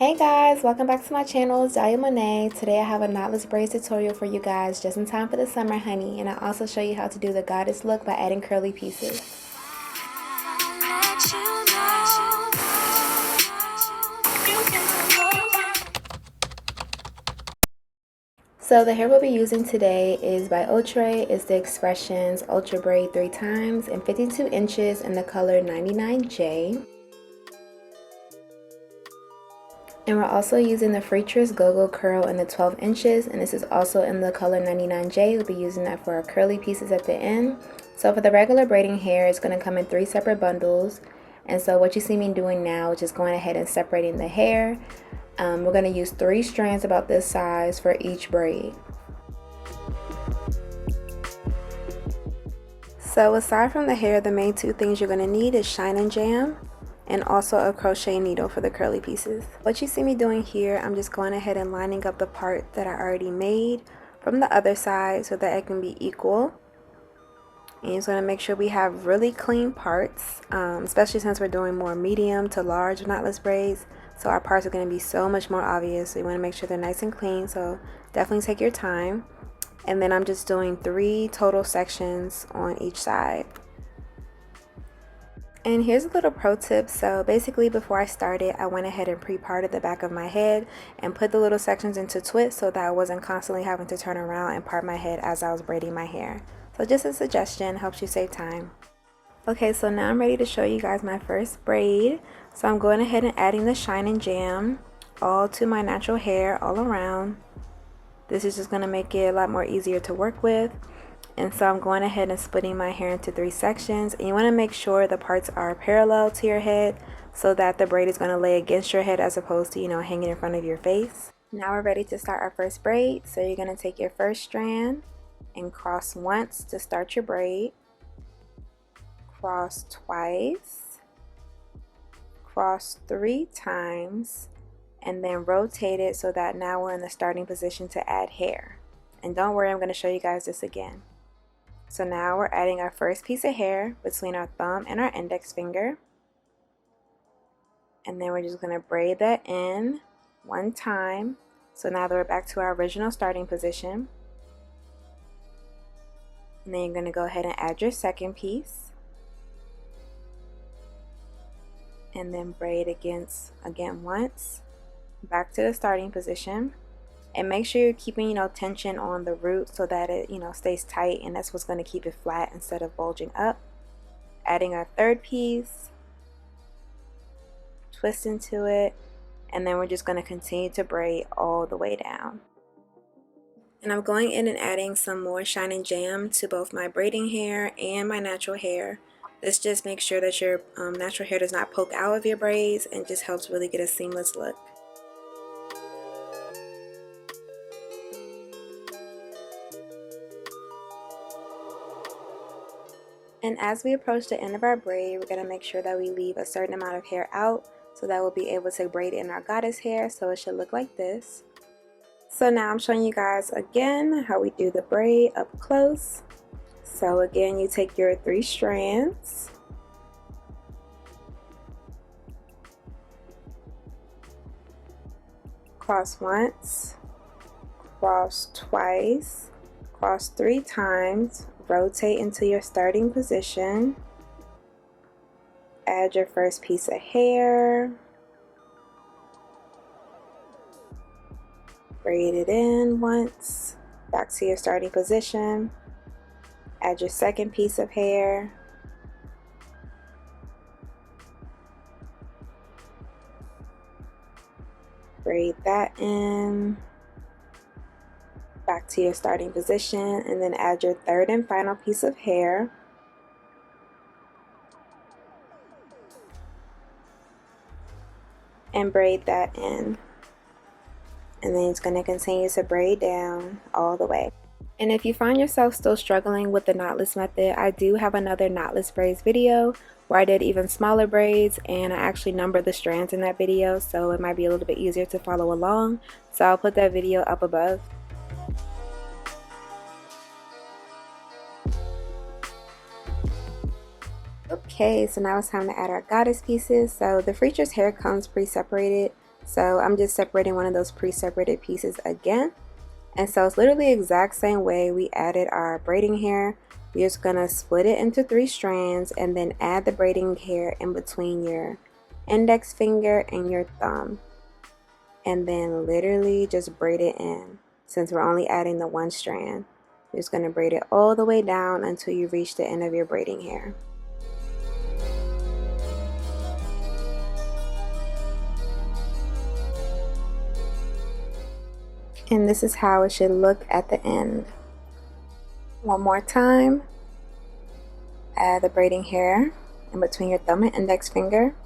Hey guys, welcome back to my channel. It's Dahlia Monet. Today I have a knotless braids tutorial for you guys just in time for the summer, honey. And I also show you how to do the goddess look by adding curly pieces. So the hair we'll be using today is by Outre. It's the Xpressions Ultra Braid 3 times in 52 inches in the color 99J. And we're also using the Freetress Gogo Curl in the 12 inches, and this is also in the color 99J. We'll be using that for our curly pieces at the end. So for the regular braiding hair, it's going to come in 3 separate bundles. And so what you see me doing now is just going ahead and separating the hair. We're going to use 3 strands about this size for each braid. So aside from the hair, the main 2 things you're going to need is shine and jam, and also a crochet needle for the curly pieces. What you see me doing here, I'm just going ahead and lining up the part that I already made from the other side so that it can be equal. And just going to make sure we have really clean parts, especially since we're doing more medium to large knotless braids. So our parts are going to be so much more obvious. So you want to make sure they're nice and clean. So definitely take your time. And then I'm just doing 3 total sections on each side. And here's a little pro tip. So basically before I started, I went ahead and pre-parted the back of my head and put the little sections into twists so that I wasn't constantly having to turn around and part my head as I was braiding my hair. So just a suggestion, helps you save time. Okay, so now I'm ready to show you guys my first braid. So I'm going ahead and adding the shine and jam all to my natural hair all around. This is just going to make it a lot more easier to work with. And so I'm going ahead and splitting my hair into 3 sections, and you want to make sure the parts are parallel to your head so that the braid is going to lay against your head as opposed to, hanging in front of your face. Now we're ready to start our first braid. So you're going to take your first strand and cross once to start your braid, cross twice, cross 3 times, and then rotate it so that now we're in the starting position to add hair. And don't worry, I'm going to show you guys this again. So now we're adding our first piece of hair between our thumb and our index finger. And then we're just going to braid that in 1 time. So now that we're back to our original starting position. And then you're going to go ahead and add your second piece. And then braid again once. Back to the starting position. And make sure you're keeping, tension on the root so that it, stays tight, and that's what's going to keep it flat instead of bulging up. Adding our third piece, twist into it, and then we're just going to continue to braid all the way down. And I'm going in and adding some more shine and jam to both my braiding hair and my natural hair. This just makes sure that your natural hair does not poke out of your braids and just helps really get a seamless look. And as we approach the end of our braid, we're going to make sure that we leave a certain amount of hair out so that we'll be able to braid in our goddess hair, so it should look like this. So now I'm showing you guys again how we do the braid up close. So again, you take your 3 strands, cross once, cross twice, cross 3 times, rotate into your starting position, add your first piece of hair, braid it in once, back to your starting position, add your second piece of hair, braid that in, back to your starting position, and then add your third and final piece of hair. And braid that in. And then it's going to continue to braid down all the way. And if you find yourself still struggling with the knotless method, I do have another knotless braids video where I did even smaller braids, and I actually numbered the strands in that video, so it might be a little bit easier to follow along. So I'll put that video up above. Okay, so now it's time to add our goddess pieces. So the Freetress hair comes pre-separated, So I'm just separating one of those pre-separated pieces again. And so it's literally the exact same way we added our braiding hair. We're just gonna split it into 3 strands and then add the braiding hair in between your index finger and your thumb. And then literally just braid it in. Since we're only adding the 1 strand, you're just gonna braid it all the way down until you reach the end of your braiding hair. And this is how it should look at the end. One more time. Add the braiding hair in between your thumb and index finger,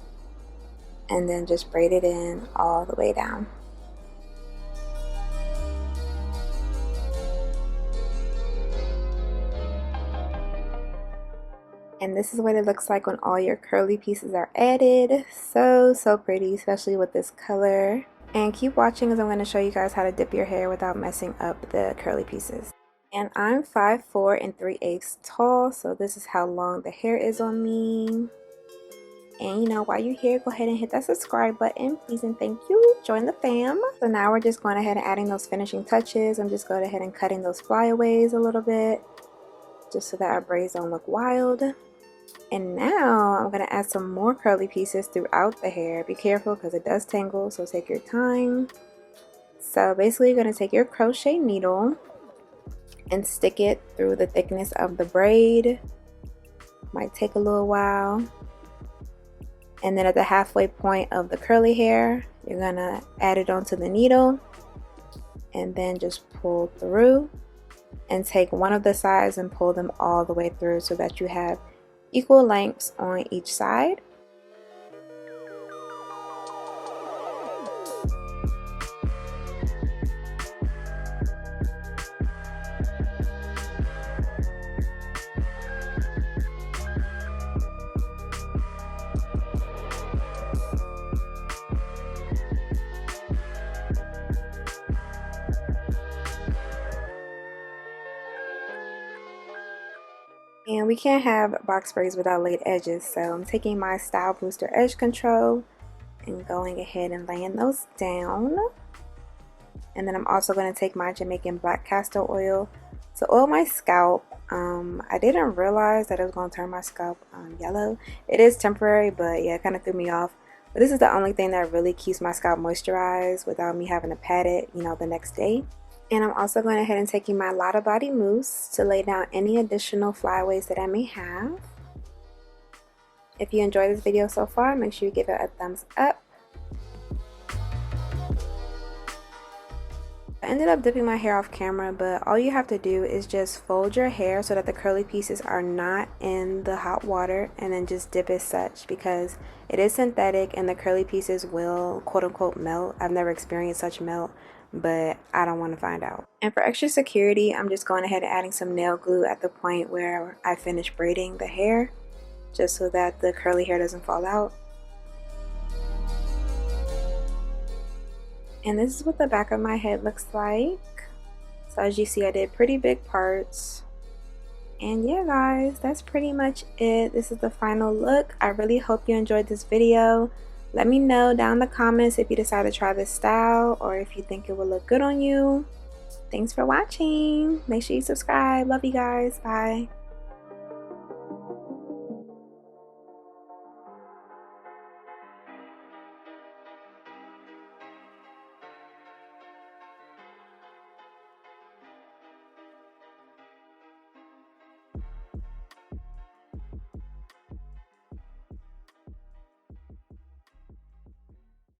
and then just braid it in all the way down. And this is what it looks like when all your curly pieces are added. So pretty, especially with this color. And keep watching as I'm going to show you guys how to dip your hair without messing up the curly pieces. And I'm 5'4" and 3/8 tall, so this is how long the hair is on me. And you know, while you're here, go ahead and hit that subscribe button, please and thank you. Join the fam. So now we're just going ahead and adding those finishing touches. I'm just going ahead and cutting those flyaways a little bit, just so that our braids don't look wild. And now I'm going to add some more curly pieces throughout the hair. Be careful because it does tangle, so take your time. So basically you're going to take your crochet needle and stick it through the thickness of the braid. Might take a little while. And then at the halfway point of the curly hair, you're going to add it onto the needle and then just pull through and take one of the sides and pull them all the way through so that you have equal lengths on each side. And we can't have box braids without laid edges, so I'm taking my Style Booster Edge Control and going ahead and laying those down. And then I'm also going to take my Jamaican black castor oil to oil my scalp. I didn't realize that it was going to turn my scalp yellow. It is temporary, but yeah, it kind of threw me off. But this is the only thing that really keeps my scalp moisturized without me having to pat it, you know, the next day. And I'm also going ahead and taking my Lotta Body mousse to lay down any additional flyaways that I may have. If you enjoyed this video so far, make sure you give it a thumbs up. I ended up dipping my hair off camera, but all you have to do is just fold your hair so that the curly pieces are not in the hot water, and then just dip as such, because it is synthetic and the curly pieces will quote-unquote melt. I've never experienced such melt, but I don't want to find out. And for extra security, I'm just going ahead and adding some nail glue at the point where I finish braiding the hair, just so that the curly hair doesn't fall out. And this is what the back of my head looks like. So as you see, I did pretty big parts. And yeah guys, that's pretty much it. This is the final look. I really hope you enjoyed this video. Let me know down in the comments if you decide to try this style or if you think it will look good on you. Thanks for watching. Make sure you subscribe. Love you guys. Bye.